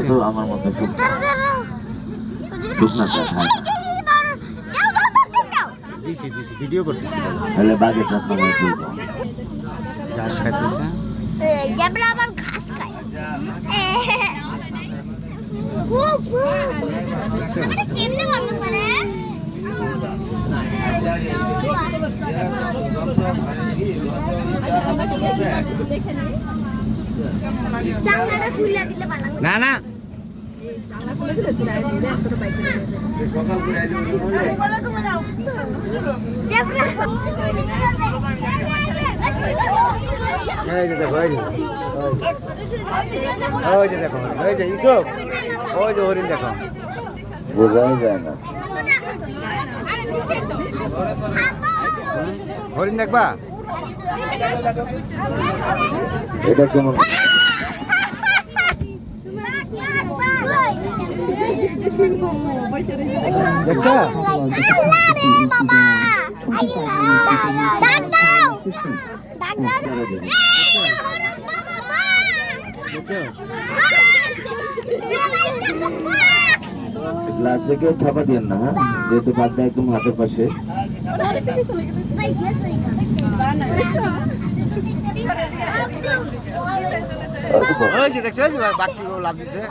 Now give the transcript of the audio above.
তো আমার মতো ভিডিও করতেছি তাহলে বাঘের ঘাস খাইতেছে জেব্রা আবার ঘাস খায় কেমনে বন্ধ করে না না দেখো ইসব ওই যে হরিণ দেখো বোঝাই যায় না হরিণ দেখবা এটা কেমন দেখছো গ্লাসে কেউ ছাপা দিয়েন না, হ্যাঁ, যেহেতু বাঘটা একদম হাতের পাশে। ওই যে দেখছো বাঘটি লাভ দিছে।